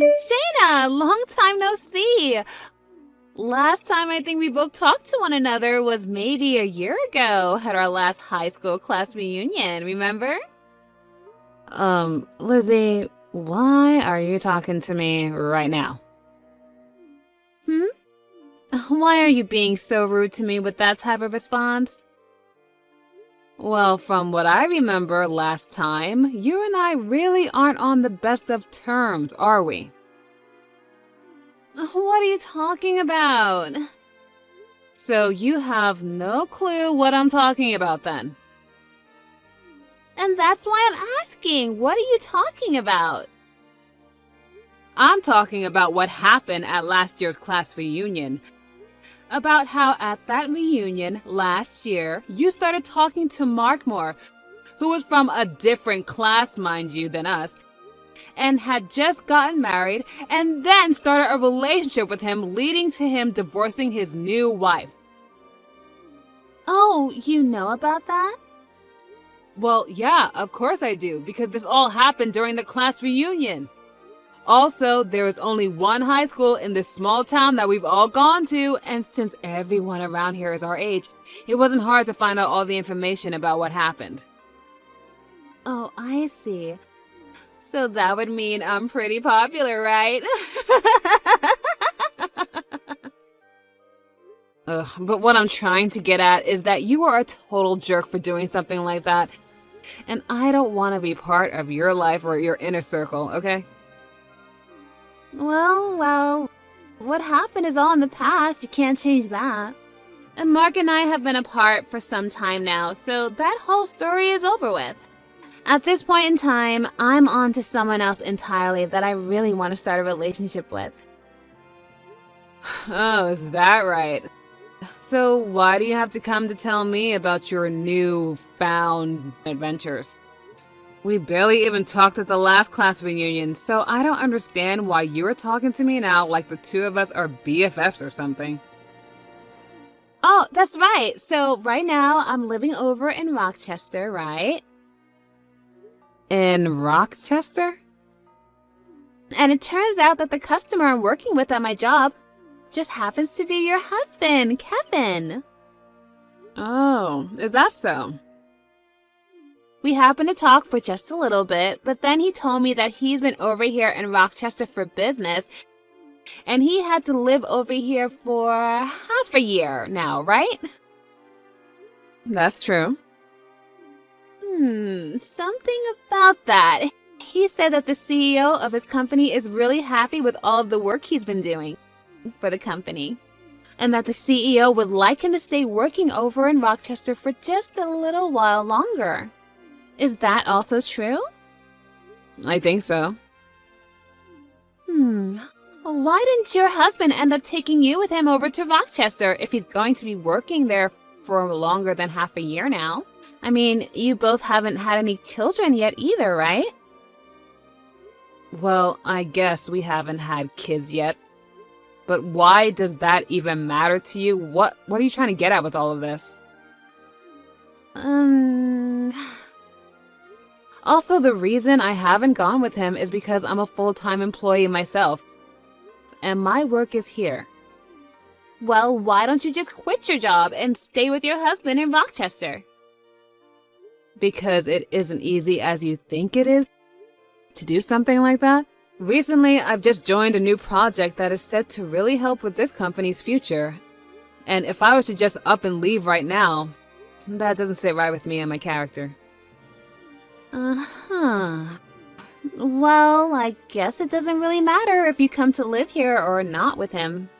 Shayna, long time no see. Last time I think we both talked to one another was maybe a year ago at our last high school class reunion, remember? Lizzie, why are you talking to me right now? Hmm? Why are you being so rude to me with that type of response? Well, from what I remember last time, you and I really aren't on the best of terms, are we? What are you talking about? So you have no clue what I'm talking about then? And that's why I'm asking, what are you talking about? I'm talking about what happened at last year's class reunion. About how at that reunion last year, you started talking to Markmore, who was from a different class, mind you, than us, and had just gotten married, and then started a relationship with him, leading to him divorcing his new wife. Oh, you know about that? Well, yeah, of course I do, because this all happened during the class reunion. Also, there is only one high school in this small town that we've all gone to, and since everyone around here is our age, it wasn't hard to find out all the information about what happened. Oh, I see. So that would mean I'm pretty popular, right? Ugh, but what I'm trying to get at is that you are a total jerk for doing something like that, and I don't want to be part of your life or your inner circle, okay? Well, what happened is all in the past. You can't change that. And Mark and I have been apart for some time now, so that whole story is over with. At this point in time, I'm on to someone else entirely that I really want to start a relationship with. Oh, is that right? So why do you have to come to tell me about your new-found adventures? We barely even talked at the last class reunion, so I don't understand why you're talking to me now like the two of us are BFFs or something. Oh, that's right. So right now I'm living over in Rochester, right? In Rochester? And it turns out that the customer I'm working with at my job just happens to be your husband, Kevin. Oh, is that so? We happened to talk for just a little bit, but then he told me that he's been over here in Rochester for business, and he had to live over here for half a year now, right? That's true. Something about that. He said that the CEO of his company is really happy with all of the work he's been doing for the company, and that the CEO would like him to stay working over in Rochester for just a little while longer. Is that also true? I think so. Why didn't your husband end up taking you with him over to Rochester if he's going to be working there for longer than half a year now? I mean, you both haven't had any children yet either, right? Well, I guess we haven't had kids yet. But why does that even matter to you? What are you trying to get at with all of this? Also, the reason I haven't gone with him is because I'm a full-time employee myself, and my work is here. Well, why don't you just quit your job and stay with your husband in Rochester? Because it isn't easy as you think it is to do something like that. Recently, I've just joined a new project that is set to really help with this company's future. And if I was to just up and leave right now, that doesn't sit right with me and my character. Well, I guess it doesn't really matter if you come to live here or not with him.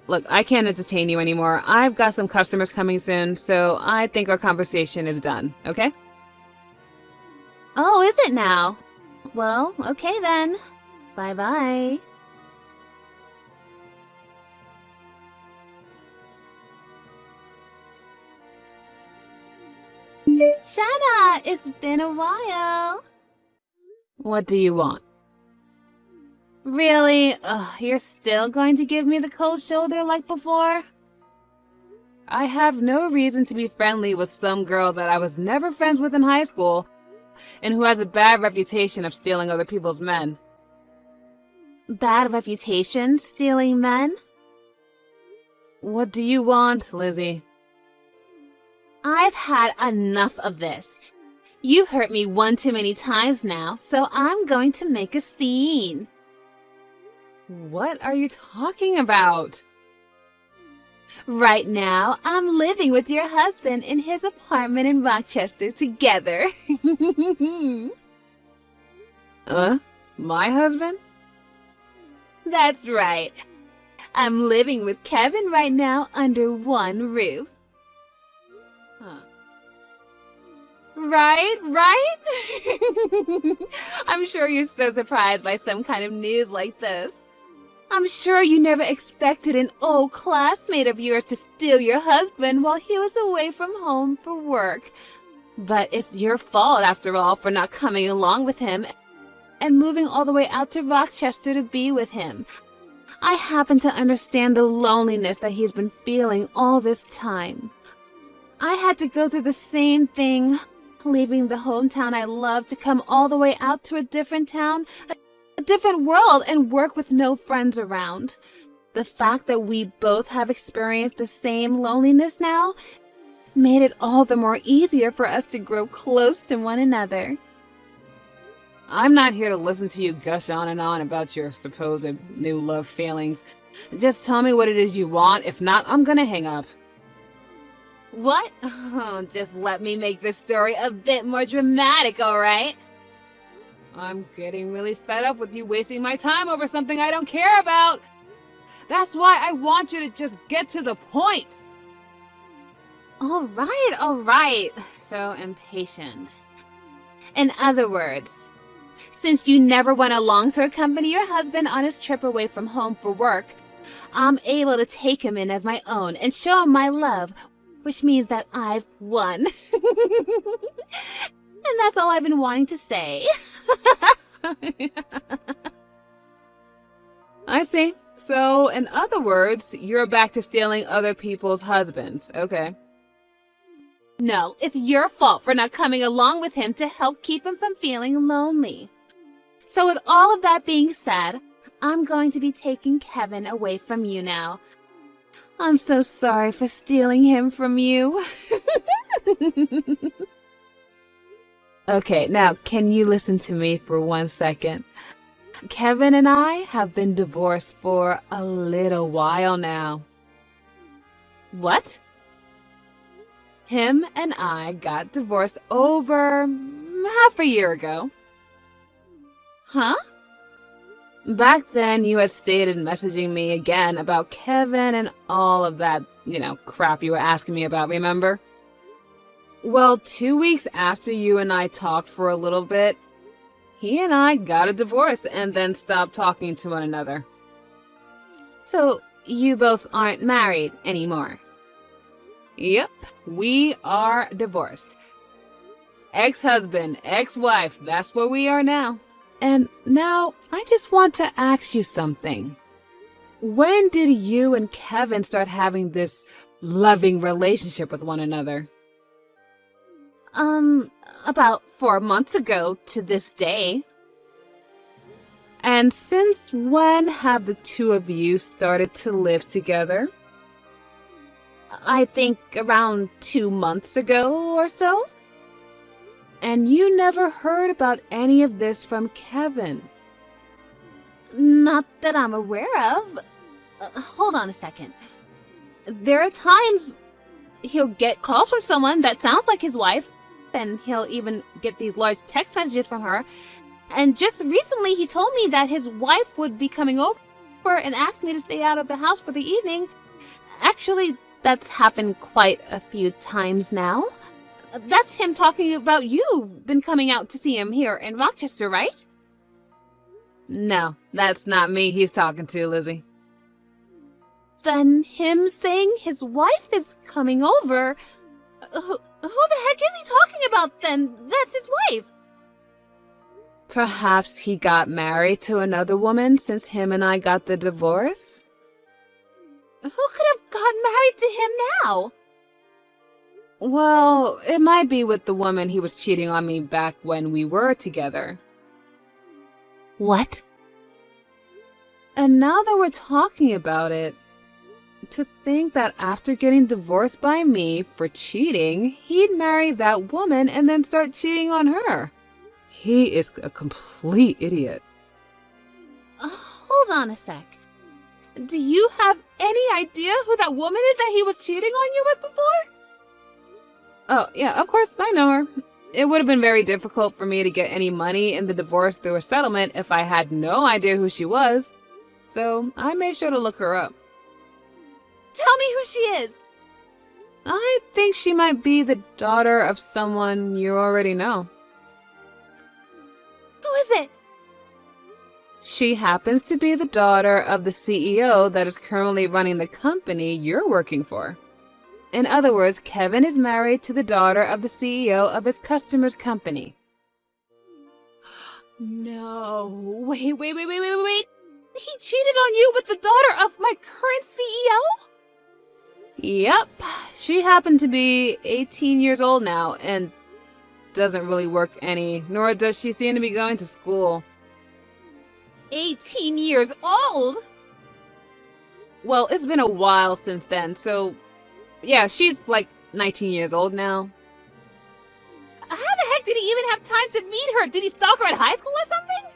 Look, I can't entertain you anymore. I've got some customers coming soon, so I think our conversation is done, okay? Oh, is it now? Well, okay then. Bye-bye. Shanna, it's been a while. What do you want? Really? Ugh, you're still going to give me the cold shoulder like before? I have no reason to be friendly with some girl that I was never friends with in high school and who has a bad reputation of stealing other people's men. bad reputation stealing men? What do you want, Lizzie? I've had enough of this. You've hurt me one too many times now, so I'm going to make a scene. What are you talking about? Right now, I'm living with your husband in his apartment in Rochester together. My husband? That's right. I'm living with Kevin right now under one roof. Huh. Right? I'm sure you're so surprised by some kind of news like this. I'm sure you never expected an old classmate of yours to steal your husband while he was away from home for work. But it's your fault, after all, for not coming along with him and moving all the way out to Rochester to be with him. I happen to understand the loneliness that he's been feeling all this time. I had to go through the same thing, leaving the hometown I love to come all the way out to a different town, a different world, and work with no friends around. The fact that we both have experienced the same loneliness now made it all the more easier for us to grow close to one another. I'm not here to listen to you gush on and on about your supposed new love feelings. Just tell me what it is you want. If not, I'm gonna hang up. What? Oh, just let me make this story a bit more dramatic, all right? I'm getting really fed up with you wasting my time over something I don't care about. That's why I want you to just get to the point. All right. So impatient. In other words, since you never went along to accompany your husband on his trip away from home for work, I'm able to take him in as my own and show him my love, which means that I've won. And that's all I've been wanting to say. I see. So, in other words, you're back to stealing other people's husbands. Okay. No, it's your fault for not coming along with him to help keep him from feeling lonely. So with all of that being said, I'm going to be taking Kevin away from you now. I'm so sorry for stealing him from you. Okay, now can you listen to me for 1 second? Kevin and I have been divorced for a little while now. What? Him and I got divorced over half a year ago. Huh? Back then, you had stated messaging me again about Kevin and all of that, crap you were asking me about, remember? Well, 2 weeks after you and I talked for a little bit, he and I got a divorce and then stopped talking to one another. So, you both aren't married anymore? Yep, we are divorced. Ex-husband, ex-wife, that's where we are now. And now, I just want to ask you something. When did you and Kevin start having this loving relationship with one another? About 4 months ago to this day. And since when have the two of you started to live together? I think around 2 months ago or so. And you never heard about any of this from Kevin? Not that I'm aware of. Hold on a second. There are times he'll get calls from someone that sounds like his wife, and he'll even get these large text messages from her. And just recently he told me that his wife would be coming over and asked me to stay out of the house for the evening. Actually, that's happened quite a few times now. That's him talking about you been coming out to see him here in Rochester, right? No, that's not me he's talking to, Lizzie. Then him saying his wife is coming over... Who the heck is he talking about then? That's his wife. Perhaps he got married to another woman since him and I got the divorce? Who could have gotten married to him now? Well, it might be with the woman he was cheating on me back when we were together. What? And now that we're talking about it, to think that after getting divorced by me for cheating, he'd marry that woman and then start cheating on her. He is a complete idiot. Hold on a sec. Do you have any idea who that woman is that he was cheating on you with before? Oh, yeah, of course, I know her. It would have been very difficult for me to get any money in the divorce through a settlement if I had no idea who she was. So I made sure to look her up. Tell me who she is. I think she might be the daughter of someone you already know. Who is it? She happens to be the daughter of the CEO that is currently running the company you're working for. In other words, Kevin is married to the daughter of the CEO of his customer's company. No. Wait. He cheated on you with the daughter of my current CEO? Yep. She happened to be 18 years old now and doesn't really work any, nor does she seem to be going to school. 18 years old? Well, it's been a while since then, so yeah, she's like 19 years old now. How the heck did he even have time to meet her? Did he stalk her at high school or something?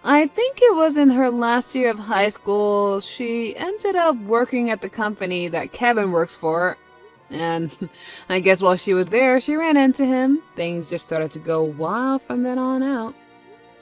I think it was in her last year of high school. She ended up working at the company that Kevin works for. And I guess while she was there, she ran into him. Things just started to go wild from then on out.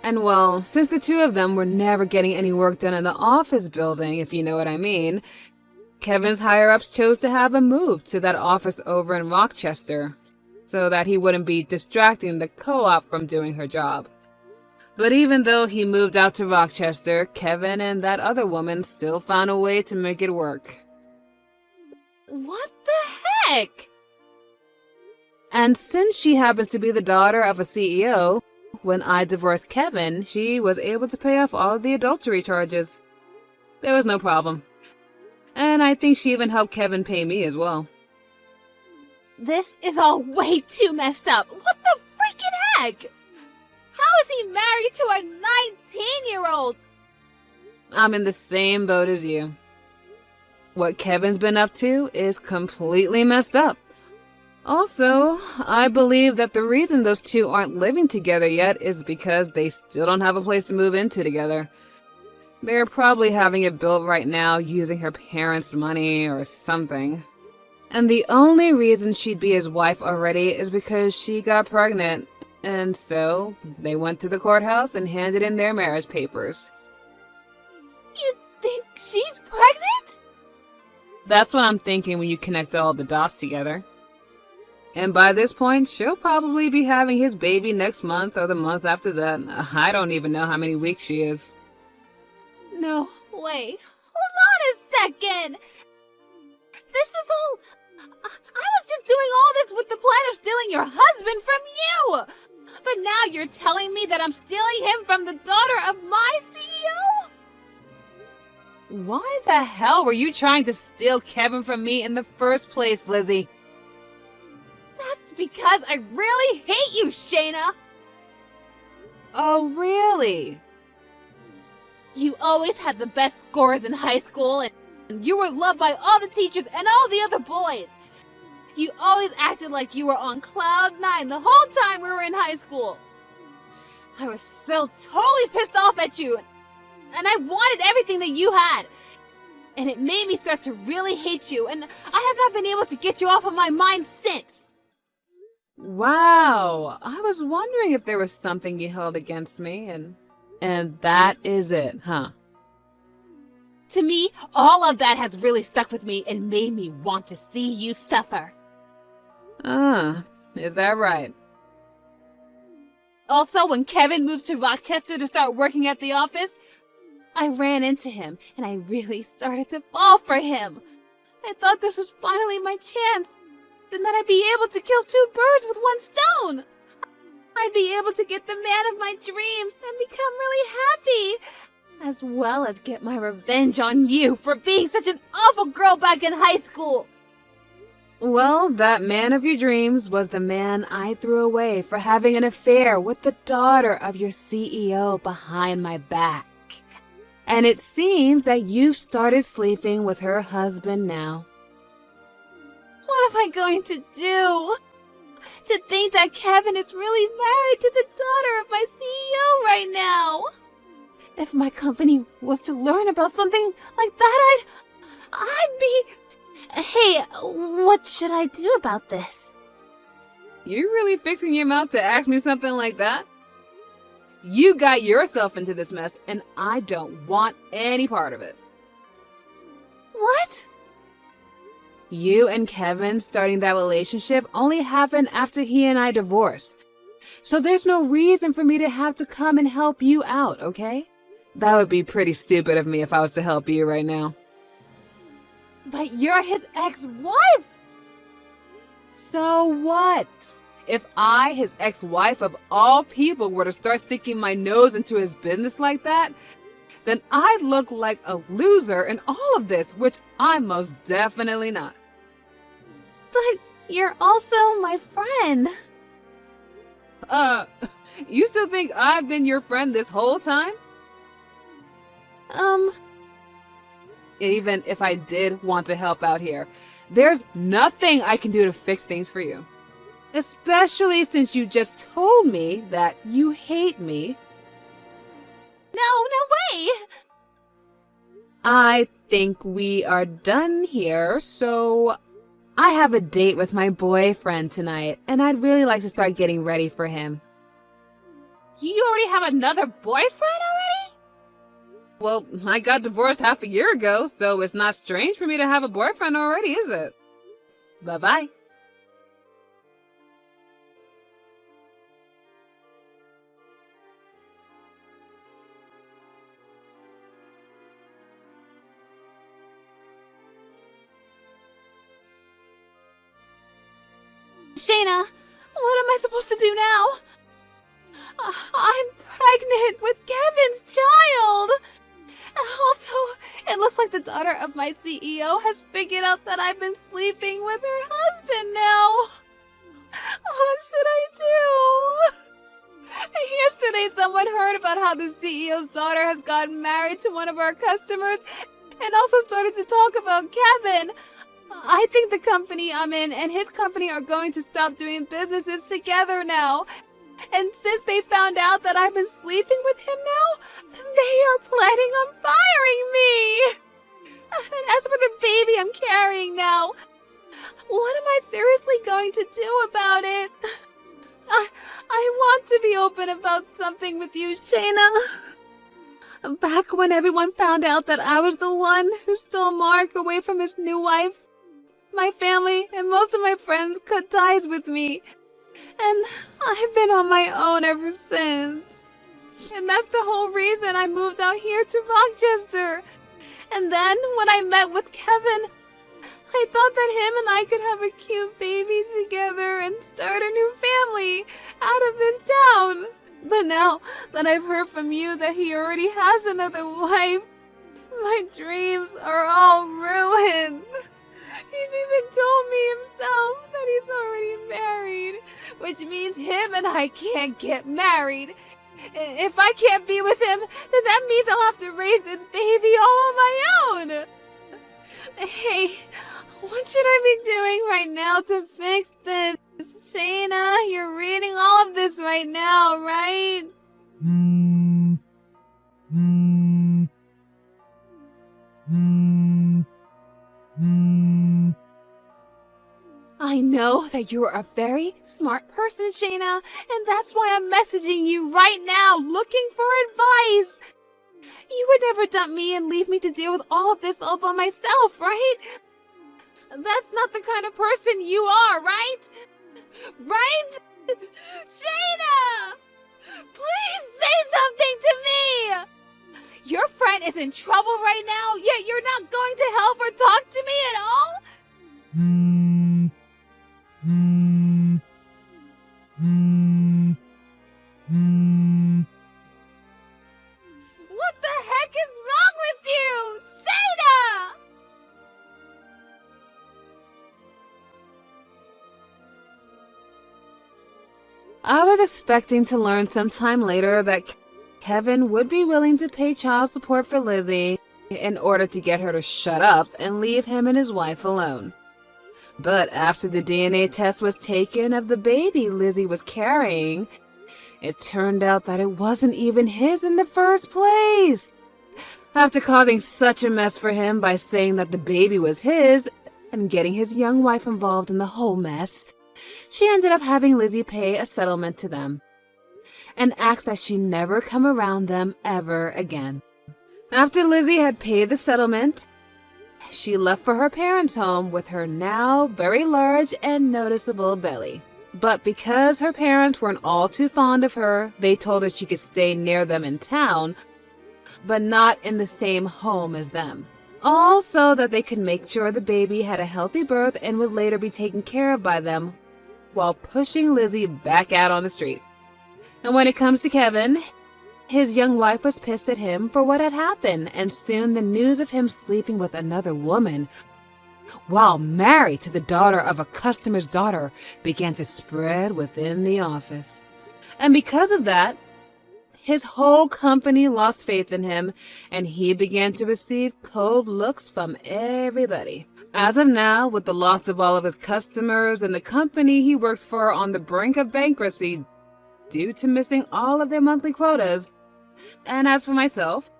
And well, since the two of them were never getting any work done in the office building, if you know what I mean, Kevin's higher-ups chose to have him move to that office over in Rochester so that he wouldn't be distracting the co-op from doing her job. But even though he moved out to Rochester, Kevin and that other woman still found a way to make it work. What the heck? And since she happens to be the daughter of a CEO, when I divorced Kevin, she was able to pay off all of the adultery charges. There was no problem. And I think she even helped Kevin pay me as well. This is all way too messed up. What the freaking heck? How is he married to a 19-year-old? I'm in the same boat as you. What Kevin's been up to is completely messed up. Also, I believe that the reason those two aren't living together yet is because they still don't have a place to move into together. They're probably having it built right now using her parents' money or something. And the only reason she'd be his wife already is because she got pregnant. And so, they went to the courthouse and handed in their marriage papers. You think she's pregnant? That's what I'm thinking when you connect all the dots together. And by this point, she'll probably be having his baby next month or the month after that. I don't even know how many weeks she is. No way. Hold on a second. This is all... I was just doing all this with the plan of stealing your husband from you. But now you're telling me that I'm stealing him from the daughter of my CEO? Why the hell were you trying to steal Kevin from me in the first place, Lizzie? That's because I really hate you, Shayna. Oh, really? You always had the best scores in high school, and you were loved by all the teachers and all the other boys. You always acted like you were on cloud 9 the whole time we were in high school. I was so totally pissed off at you, and I wanted everything that you had. And it made me start to really hate you, and I have not been able to get you off of my mind since. Wow, I was wondering if there was something you held against me, and that is it, huh? To me, all of that has really stuck with me and made me want to see you suffer. Is that right? Also, when Kevin moved to Rochester to start working at the office, I ran into him and I really started to fall for him. I thought this was finally my chance, and that I'd be able to kill two birds with one stone. I'd be able to get the man of my dreams and become really happy, as well as get my revenge on you for being such an awful girl back in high school. Well, that man of your dreams was the man I threw away for having an affair with the daughter of your CEO behind my back. And it seems that you've started sleeping with her husband now. What am I going to do? To think that Kevin is really married to the daughter of my CEO right now. If my company was to learn about something like that, I'd be... Hey, what should I do about this? You really fixing your mouth to ask me something like that? You got yourself into this mess, and I don't want any part of it. What? You and Kevin starting that relationship only happened after he and I divorced. So there's no reason for me to have to come and help you out, okay? That would be pretty stupid of me if I was to help you right now. But you're his ex-wife! So what? If I, his ex-wife of all people, were to start sticking my nose into his business like that, then I'd look like a loser in all of this, which I'm most definitely not. But you're also my friend. You still think I've been your friend this whole time? Even if I did want to help out here, there's nothing I can do to fix things for you. Especially since you just told me that you hate me. No way! I think we are done here, so I have a date with my boyfriend tonight, and I'd really like to start getting ready for him. You already have another boyfriend already? Well, I got divorced half a year ago, so it's not strange for me to have a boyfriend already, is it? Bye-bye. Shayna, what am I supposed to do now? I'm pregnant with Kevin's child! Also, it looks like the daughter of my CEO has figured out that I've been sleeping with her husband now. What should I do? Yesterday, someone heard about how the CEO's daughter has gotten married to one of our customers and also started to talk about Kevin. I think the company I'm in and his company are going to stop doing businesses together now. And since they found out that I've been sleeping with him now, they are planning on firing me. And as for the baby I'm carrying now, what am I seriously going to do about it? I want to be open about something with you, Shayna. Back when everyone found out that I was the one who stole Mark away from his new wife, my family and most of my friends cut ties with me. And I've been on my own ever since. And that's the whole reason I moved out here to Rochester. And then when I met with Kevin, I thought that him and I could have a cute baby together and start a new family out of this town. But now that I've heard from you that he already has another wife, my dreams are all ruined. He's even told me himself that he's already married, which means him and I can't get married. If I can't be with him, then that means I'll have to raise this baby all on my own. Hey, what should I be doing right now to fix this? Shayna, you're reading all of this right now, right? I know that you're a very smart person, Shayna, and that's why I'm messaging you right now, looking for advice. You would never dump me and leave me to deal with all of this all by myself, right? That's not the kind of person you are, right? Right? Shayna! Please say something to me! Your friend is in trouble right now, yet you're not going to help or talk to me at all? What the heck is wrong with you? Shayna! I was expecting to learn sometime later that Kevin would be willing to pay child support for Lizzie in order to get her to shut up and leave him and his wife alone. But after the DNA test was taken of the baby Lizzie was carrying, it turned out that it wasn't even his in the first place. After causing such a mess for him by saying that the baby was his and getting his young wife involved in the whole mess, she ended up having Lizzie pay a settlement to them and asked that she never come around them ever again. After Lizzie had paid the settlement, she left for her parents' home with her now very large and noticeable belly. But because her parents weren't all too fond of her, they told her she could stay near them in town, but not in the same home as them. All so that they could make sure the baby had a healthy birth and would later be taken care of by them while pushing Lizzie back out on the street. And when it comes to Kevin, his young wife was pissed at him for what had happened, and soon the news of him sleeping with another woman while married to the daughter of a customer's daughter began to spread within the office. And because of that, his whole company lost faith in him, and he began to receive cold looks from everybody. As of now, with the loss of all of his customers and the company he works for on the brink of bankruptcy due to missing all of their monthly quotas, and as for myself,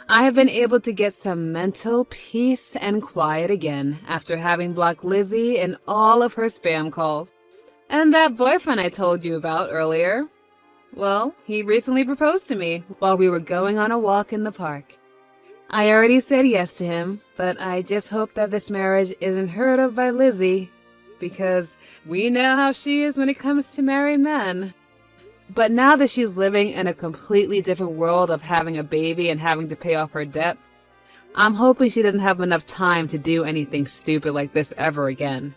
I have been able to get some mental peace and quiet again after having blocked Lizzie and all of her spam calls. And that boyfriend I told you about earlier, well, he recently proposed to me while we were going on a walk in the park. I already said yes to him, but I just hope that this marriage isn't heard of by Lizzie, because we know how she is when it comes to married men. But now that she's living in a completely different world of having a baby and having to pay off her debt, I'm hoping she doesn't have enough time to do anything stupid like this ever again.